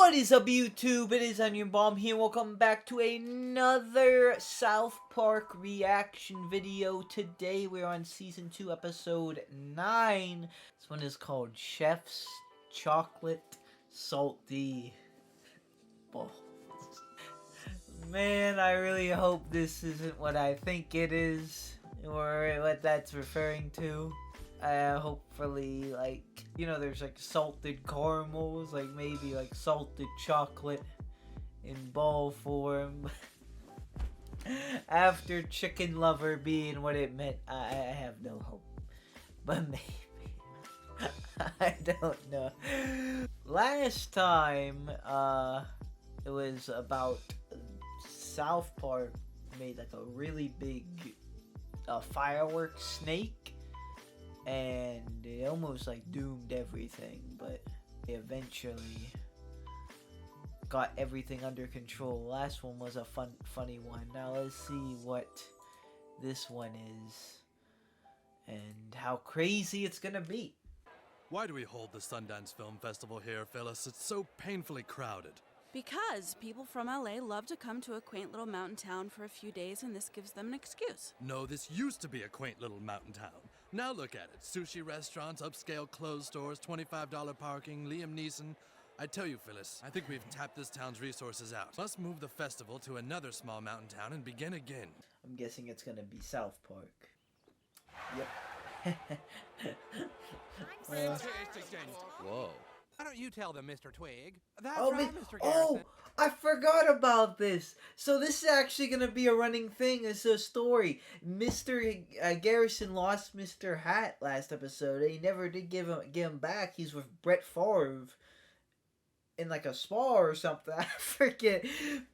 What is up, YouTube? It is Onion Bomb here. Welcome back to another South Park reaction video. Today we're on Season 2, Episode 9. This one is called Chef's Chocolate Salty Balls. Man, I really hope this isn't what I think it is, or what that's referring to. Hopefully, like, you know, there's like salted caramels, like maybe like salted chocolate in ball form. After Chicken Lover being what it meant, I have no hope. But maybe. I don't know. Last time, it was about South Park made like a really big fireworks snake. And it almost like doomed everything, but they eventually got everything under control. Last one was a funny one. Now let's see what this one is and how crazy it's gonna be. Why do we hold the Sundance Film Festival here, Phyllis? It's so painfully crowded. Because people from LA love to come to a quaint little mountain town for a few days, and this gives them an excuse. No, this used to be a quaint little mountain town. Now look at it. Sushi restaurants, upscale clothes stores, $25 parking, Liam Neeson. I tell you, Phyllis, I think we've tapped this town's resources out. Must move the festival to another small mountain town and begin again. I'm guessing it's gonna be South Park. Yep. Whoa. Why don't you tell them, Mr. Twig? That's Oh, right, Mr. oh, Garrison. I forgot about this. So this is actually going to be a running thing. It's a story. Mr. Garrison lost Mr. Hat last episode. He never did give him back. He's with Brett Favre in like a spa or something. I forget.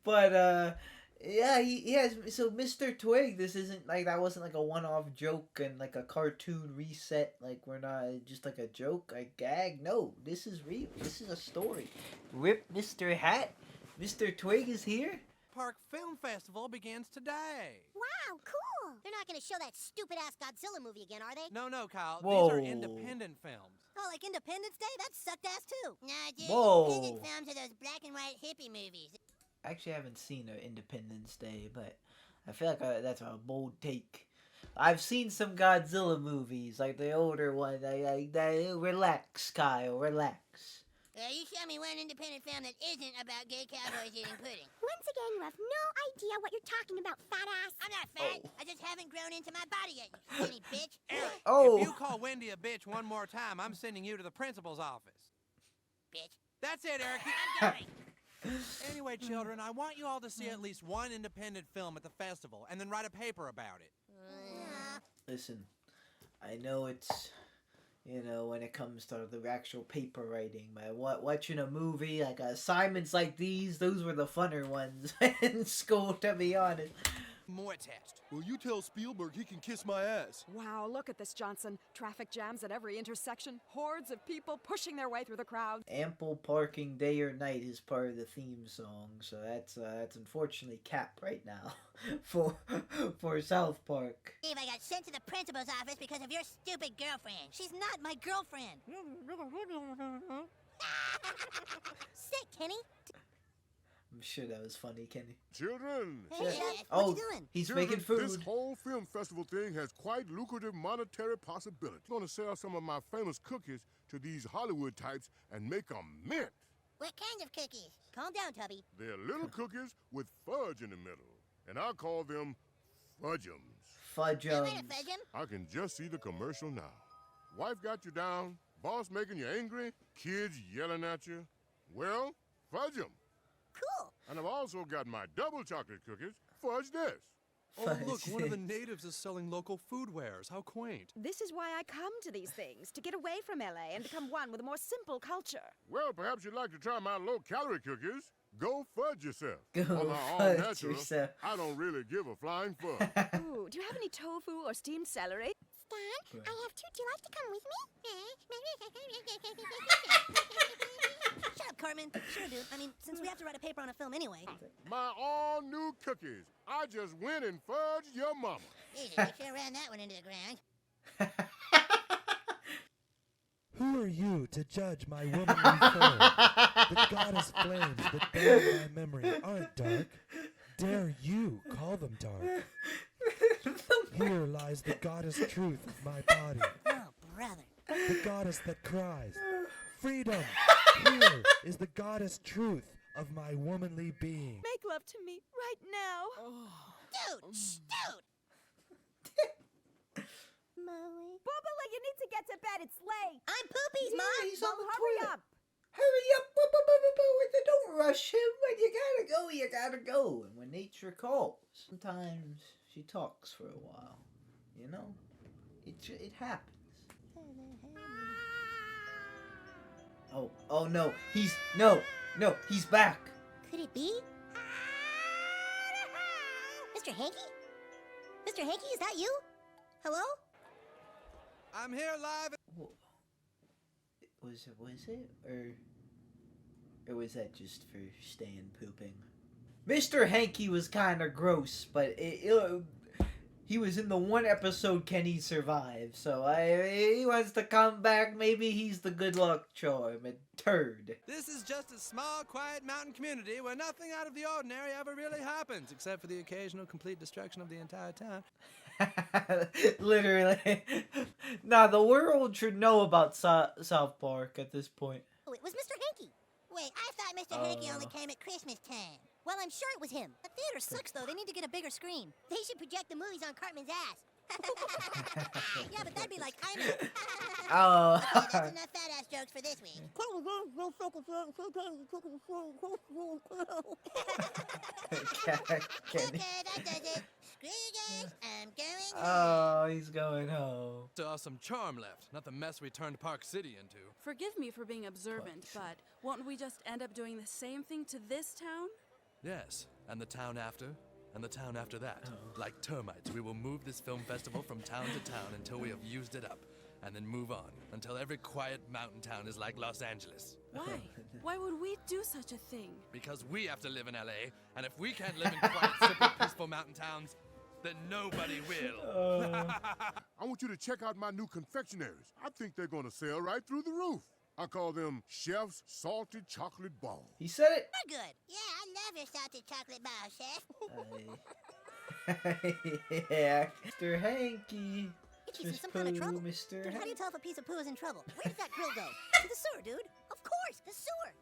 But, yeah, he has. So Mr. Twig, this isn't like, that wasn't like a one-off joke and like a cartoon reset. Like, we're not just like a joke, a gag. No, this is real. This is a story. Rip Mr. Hat. Mr. Twig is here. Park Film Festival begins today. Wow, cool! They're not gonna show that stupid-ass Godzilla movie again, are they? No, Kyle. Whoa. These are independent films. Oh, like Independence Day? That sucked ass too. Nah, dude, Whoa. independent films are those black and white hippie movies. I actually haven't seen Independence Day, but I feel like that's a bold take. I've seen some Godzilla movies, like the older one. Relax, Kyle, relax. You show me one independent film that isn't about gay cowboys eating pudding. Once again, you have no idea what you're talking about, fat ass. I'm not fat. Oh. I just haven't grown into my body yet, you skinny bitch. Eric, Oh. if you call Wendy a bitch one more time, I'm sending you to the principal's office. Bitch. That's it, Eric. I'm going. Anyway, children, I want you all to see at least one independent film at the festival and then write a paper about it. Listen, I know it's, you know, when it comes to the actual paper writing, but watching a movie, like assignments like these, those were the funner ones in school, to be honest. More test. Well, you tell Spielberg he can kiss my ass. Wow, look at this, Johnson. Traffic jams at every intersection. Hordes of people pushing their way through the crowd. Ample parking day or night is part of the theme song, so that's unfortunately capped right now for South Park. Steve, I got sent to the principal's office because of your stupid girlfriend. She's not my girlfriend. Sick, Kenny. I'm sure that was funny, Kenny. Children, Hey, Yeah. Chef, Oh, what you doing? he's children, making food. This whole film festival thing has quite lucrative monetary possibilities. I'm gonna sell some of my famous cookies to these Hollywood types and make them mint. What kinds of cookies? Calm down, Tubby. They're little cookies with fudge in the middle, and I call them fudge'ems. Fudge You want to fudge him? I can just see the commercial now. Wife got you down, boss making you angry, kids yelling at you. Well, fudge 'em. Cool. And I've also got my double chocolate cookies. Fudge this. Oh, look, one of the natives is selling local food wares. How quaint. This is why I come to these things, to get away from LA and become one with a more simple culture. Well, perhaps you'd like to try my low-calorie cookies. Go fudge yourself. Go On my all fudge natural, yourself. I don't really give a flying fuck. Ooh, do you have any tofu or steamed celery? Stan, I have two. Do you like to come with Shut up, Cartman. Sure, dude. I mean, since we have to write a paper on a film anyway. My all-new cookies. I just went and fudged your mama. Easy, we sure ran that one into the ground. Who are you to judge my womanly form? The goddess flames that burn my memory aren't dark. Dare you call them dark? Here lies the goddess truth of my body. Oh, brother. The goddess that cries. Freedom! Here is the goddess truth of my womanly being. Make love to me right now. Dude, shh, dude. Boobala, you need to get to bed. It's late. I'm Poopies, Mom. He's on the Hurry toilet. up. Hurry up! Don't rush him. When you gotta go, you gotta go. And when nature calls, sometimes she talks for a while. You know, it happens. Oh no! He's back. Could it be? Mr. Hanky? Mr. Hanky, is that you? Hello? I'm here live. Was it? Or was that just for Stan pooping? Mr. Hanky was kind of gross, but he was in the one episode Kenny survived, so he wants to come back. Maybe he's the good luck charm. A turd. This is just a small, quiet mountain community where nothing out of the ordinary ever really happens, except for the occasional complete destruction of the entire town. Literally. Nah, the world should know about South Park at this point. Oh, it was Mr. Hanky. Wait, I thought Mr. Hanky only came at Christmas time. Well, I'm sure it was him. The theater sucks, though. They need to get a bigger screen. They should project the movies on Cartman's ass. Yeah, but that'd be like Hyman. Oh. Okay, that's enough fat ass jokes for this week. Okay, that does it. Screw you guys. I'm going home. Oh, he's going home. Still some charm left, not the mess we turned Park City into. Forgive me for being observant, but won't we just end up doing the same thing to this town? Yes, and the town after, and the town after that. Like termites, we will move this film festival from town to town until we have used it up, and then move on, until every quiet mountain town is like Los Angeles. Why? Why would we do such a thing? Because we have to live in LA, and if we can't live in quiet, simple, peaceful mountain towns, then nobody will. I want you to check out my new confectionaries. I think they're gonna sell right through the roof. I call them Chef's Salted Chocolate Balls. He said it. We're good. Yeah, I love your salted chocolate bar, Chef. Yeah, Mr. Hanky. Get you in some kind of trouble. Mr. Dude, how do you tell if a piece of poo is in trouble? Where did that grill go? To the sewer, dude. Of course, the sewer.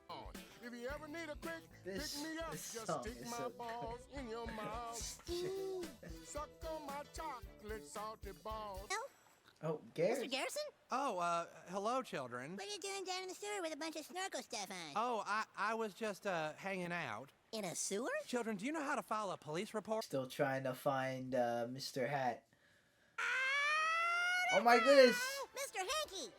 If you ever need a quick This- pick me up, this just song stick is my so balls in your mouth. Ooh, suck on my chocolate salted balls. Oh, Mr. Garrett. Garrison? Oh, hello, children. What are you doing down in the sewer with a bunch of snorkel stuff on? Oh, I was just, hanging out. In a sewer? Children, do you know how to file a police report? Still trying to find Mr. Hat. Oh my goodness. Mr. Hanky!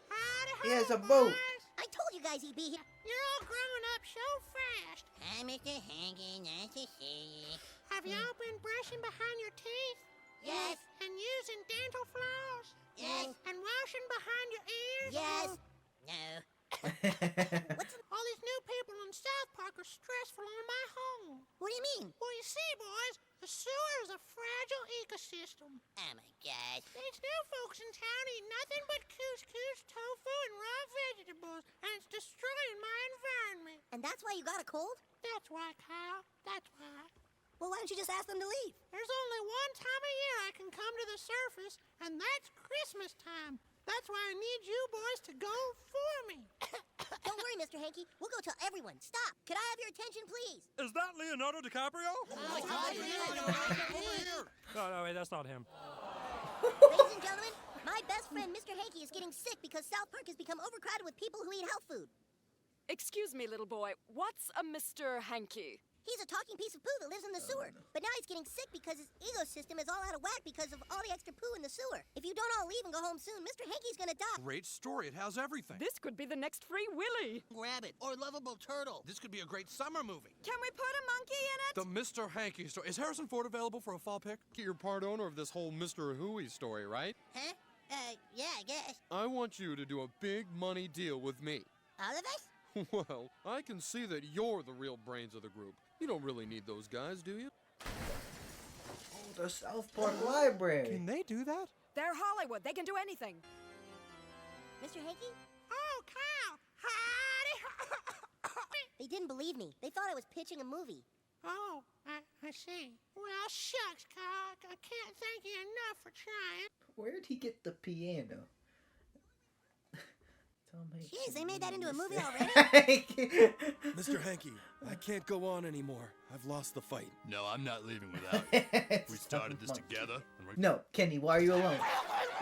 He has a boat. I told you guys he'd be here. You're all growing up so fast. Hi, Mr. Hanky. Nice to see you. Have y'all been brushing behind your teeth? Yes. And using dental floss? Yes. And washing behind your ears? Yes. No. All these new people in South Park are stressful on my home. What do you mean? Well, you see, boys, the sewer is a fragile ecosystem. Oh my gosh. These new folks in town eat nothing but couscous, tofu, and raw vegetables, and it's destroying my environment. And that's why you got a cold? That's why, Kyle. That's why. Well, why don't you just ask them to leave? There's only one time a year I can come to the surface, and that's Christmas time. That's why I need you boys to go for me. Don't worry, Mr. Hanky. We'll go tell everyone. Stop. Could I have your attention, please? Is that Leonardo DiCaprio? No, wait, that's not him. Ladies and gentlemen, my best friend, Mr. Hanky, is getting sick because South Park has become overcrowded with people who eat health food. Excuse me, little boy. What's a Mr. Hanky? He's a talking piece of poo that lives in the sewer. But now he's getting sick because his ecosystem is all out of whack because of all the extra poo in the sewer. If you don't all leave and go home soon, Mr. Hanky's gonna die. Great story. It has everything. This could be the next Free Willy. Rabbit or lovable turtle. This could be a great summer movie. Can we put a monkey in it? The Mr. Hanky story. Is Harrison Ford available for a fall pick? You're part owner of this whole Mr. Hooey story, right? Huh? Yeah, I guess. I want you to do a big money deal with me. All of us? Well, I can see that you're the real brains of the group. You don't really need those guys, do you? Oh, the South Park Library. Can they do that? They're Hollywood. They can do anything. Mr. Hanky? Oh, They didn't believe me. They thought I was pitching a movie. Oh, I see. Well, shucks, Carl. I can't thank you enough for trying. Where'd he get the piano? Tom Hanks. Jeez, they made that into a movie already? Mr. Hankey, I can't go on anymore. I've lost the fight. No, I'm not leaving without you. We started this together, and we're... No, Kenny, why are you alone?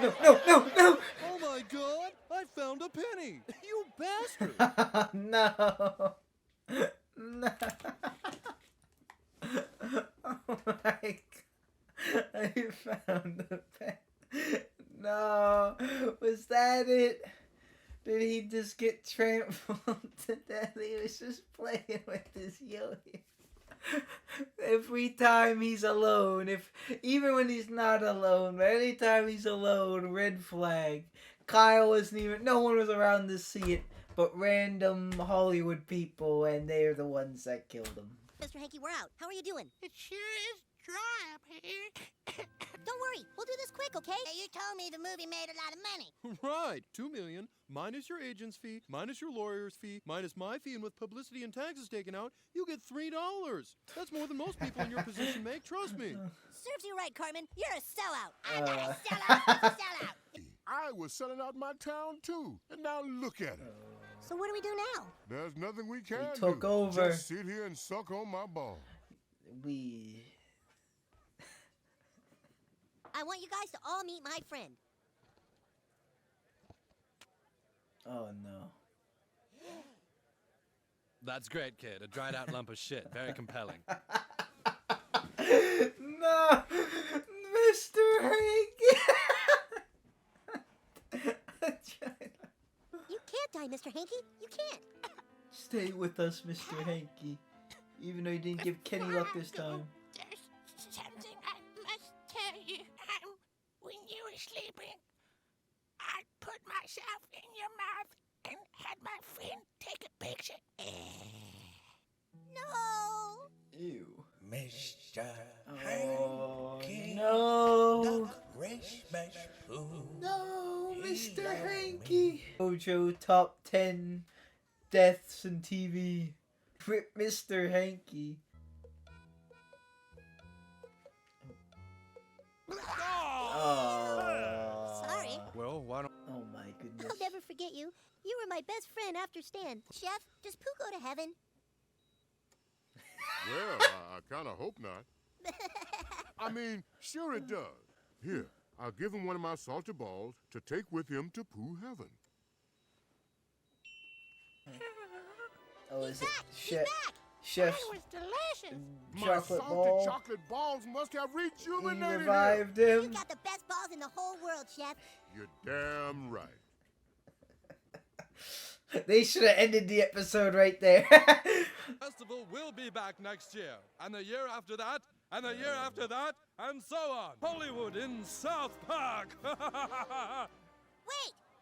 No, no, no, no! Oh my god! I found a penny! You bastard! No! No! Oh my god! I found the pen. No! Was that it? Did he just get trampled to death? He was just playing with his yo-yo. Every time he's alone, even when he's not alone, but anytime he's alone, red flag. Kyle wasn't even, no one was around to see it, but random Hollywood people, and they're the ones that killed him. Mr. Hankey, we're out. How are you doing? It sure is dry up here. Don't worry, we'll do this quick, okay? Hey, you told me the movie made a lot of money. Right, $2 million, minus your agent's fee, minus your lawyer's fee, minus my fee, and with publicity and taxes taken out, you get $3. That's more than most people in your position make, trust me. Serves you right, Cartman. You're a sellout. I'm not a sellout. I'm a sellout. I was selling out my town too, and now look at it. So what do we do now? There's nothing we can do. took over. Just sit here and suck on my ball. I want you guys to all meet my friend. Oh no. That's great, kid. A dried out lump of shit. Very compelling. No! Mr. Hank! You can't die, Mr. Hankey. You can't. Stay with us, Mr. Hankey. Even though you didn't give Kenny luck this time. There's something I must tell you. When you were sleeping, I put myself in your mouth and had my friend take a picture. No! Ew. Mr. Hanky. No! Christmas fool. No, Mr. Hanky. Mojo top 10 deaths in TV. Rip Mr. Hanky. Oh. Sorry. Well, why don't... Oh my goodness. I'll never forget you. You were my best friend after Stan. Chef, does Pooh go to heaven? Well, I kind of hope not. I mean, sure it does. Here, I'll give him one of my salted balls to take with him to Pooh Heaven. Oh, is it He's back! Chef's It was delicious. My chocolate salted ball? chocolate balls must have He rejuvenated him. revived You him. got the best balls in the whole world, Chef. You're damn right. They should have ended the episode right there. Festival will be back next year, and the year after that, and the year after that, and so on. Hollywood in South Park. Wait!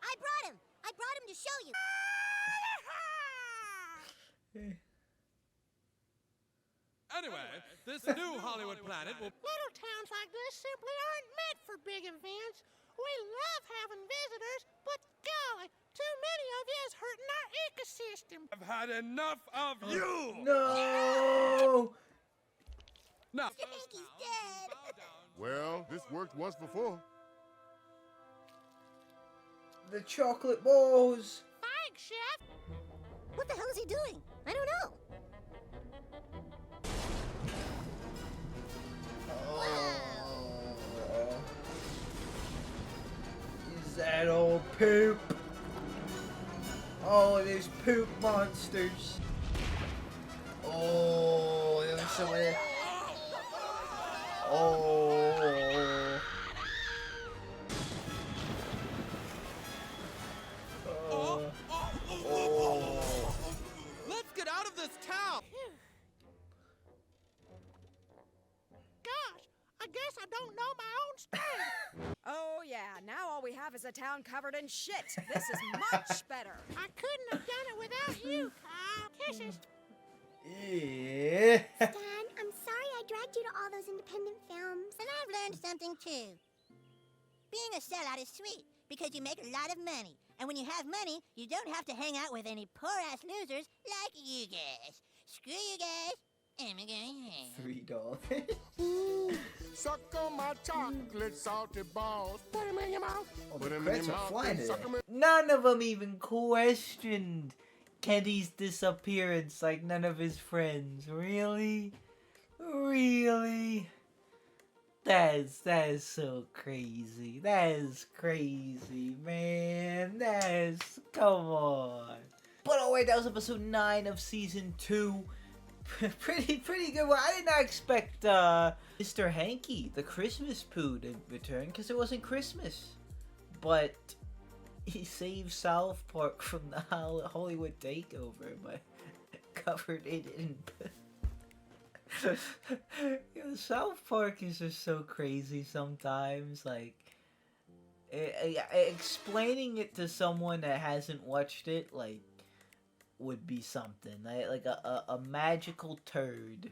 I brought him! I brought him to show you. Anyway, this new Hollywood planet will... Little towns like this simply aren't meant for big events. We love having visitors, but golly, too many of you is hurting our ecosystem. I've had enough of you! No! Now, Mr. Hanky's dead. Well, this worked once before. The chocolate balls. Thanks, Chef. What the hell is he doing? I don't know. Is that all poop? Oh, there's poop monsters. Oh, there's some of that. Oh. Let's get out of this town! Gosh, I guess I don't know my own strength. Oh, yeah, now all we have is a town covered in shit. This is much better. I couldn't have done it without you, Kyle. Kisses. Yeah. Stan, I'm sorry I dragged you to all those independent films. And I've learned something too. Being a sellout is sweet. because you make a lot of money. And when you have money, you don't have to hang out with any poor-ass losers like you guys. Screw you guys. I'm going home. $3. Ooh, suck on my chocolate salty balls. Put 'em in your mouth. Oh, Put the 'em in creds your are mouth. flying and suck today. 'em in. None of them even questioned Kenny's disappearance like none of his friends. Really? Really? That is so crazy. That is crazy, man. Come on. But alright, that was episode 9 of season 2. pretty good one. I did not expect Mr. Hanky, the Christmas poo, to return because it wasn't Christmas. But he saved South Park from the Hollywood takeover by covered it in. You know, South Park is just so crazy sometimes. Like, explaining it to someone that hasn't watched it, like, would be something. Like a magical turd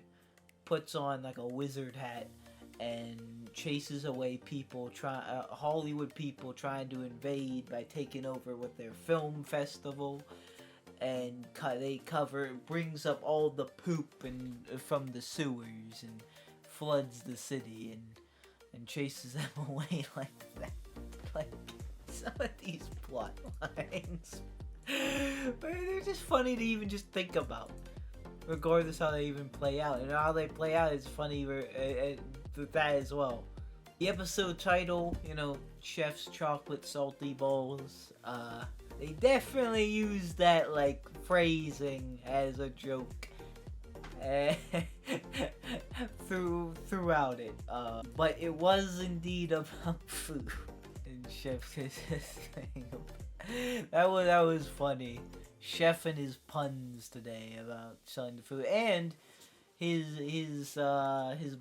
puts on like a wizard hat and chases away people, Hollywood people trying to invade by taking over with their film festival, and brings up all the poop from the sewers and floods the city and chases them away like that. Like, some of these plot lines, but they're just funny to even just think about, regardless how they even play out. And how they play out is funny with that as well. The episode title, you know, Chef's Chocolate Salty Balls, they definitely use that, like, phrasing as a joke throughout it. But it was indeed about food. And Chef says this thing. That was funny. Chef and his puns today about selling the food, and his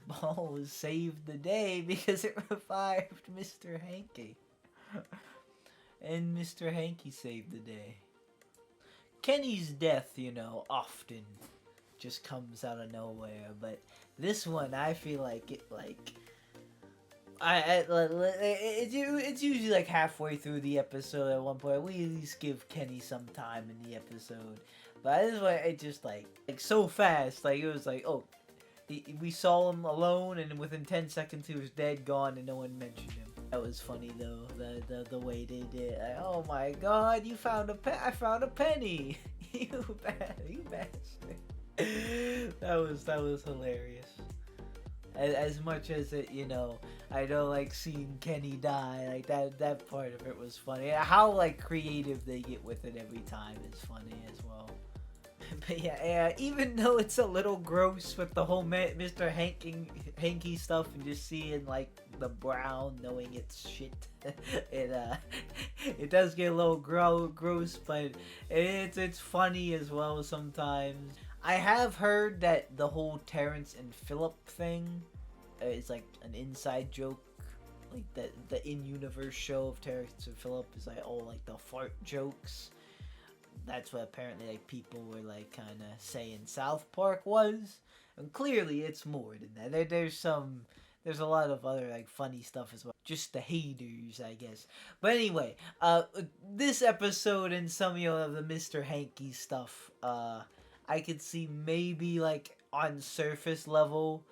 balls saved the day because it revived Mr. Hanky. And Mr. Hanky saved the day. Kenny's death, you know, often just comes out of nowhere, but this one, I feel like it, like, it's usually like halfway through the episode at one point. We at least give Kenny some time in the episode, but this one, it just like so fast. Like, it was like, oh, we saw him alone, and within 10 seconds he was dead, gone, and no one mentioned him. That was funny though, the way they did. Like, oh my God, you found I found a penny. you bastard. That was hilarious. As much as it, you know, I don't like seeing Kenny die, like that part of it was funny. How like creative they get with it every time is funny as well. But yeah, even though it's a little gross with the whole Mr. Hanky stuff and just seeing like the brown, knowing it's shit, it does get a little gross, but it's funny as well sometimes. I have heard that the whole Terrence and Philip thing is like an inside joke, like the in-universe show of Terrence and Philip is like all like the fart jokes. That's what apparently like people were like kind of saying South Park was, and clearly it's more than that. There's a lot of other like funny stuff as well. Just the haters, I guess. But anyway, this episode and some of the Mr. Hanky stuff, I could see maybe like on surface level,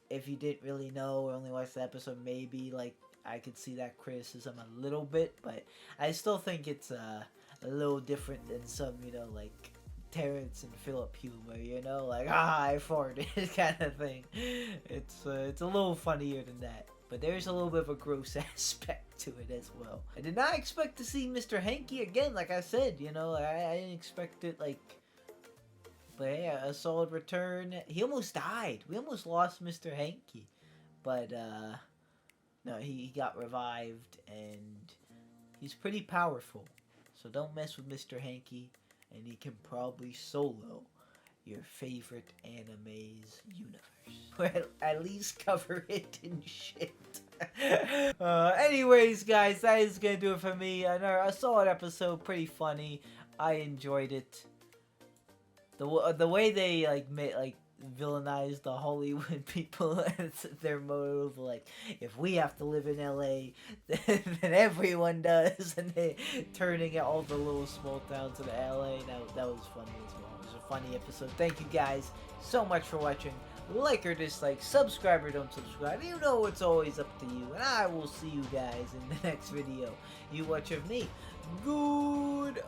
if you didn't really know or only watched the episode, maybe like I could see that criticism a little bit, but I still think it's a little different than some, you know, like Terrence and Philip humor, you know, like I farted kind of thing. It's a little funnier than that, but there's a little bit of a gross aspect to it as well. I did not expect to see Mr. Hanky again, like I said, you know, I didn't expect it, like, but yeah, a solid return. He almost died. We almost lost Mr. Hanky, but no, he got revived, and he's pretty powerful. So don't mess with Mr. Hanky, and he can probably solo your favorite anime's universe. Or at least cover it in shit. Anyways, guys, that is gonna do it for me. A solid episode, pretty funny. I enjoyed it. The way they like villainize the Hollywood people as their motive. Like, if we have to live in LA, then everyone does. And they turning all the little small towns into LA. That was funny as well. It was a funny episode. Thank you guys so much for watching. Like or dislike, subscribe or don't subscribe. You know it's always up to you. And I will see you guys in the next video you watch of me. Goodbye.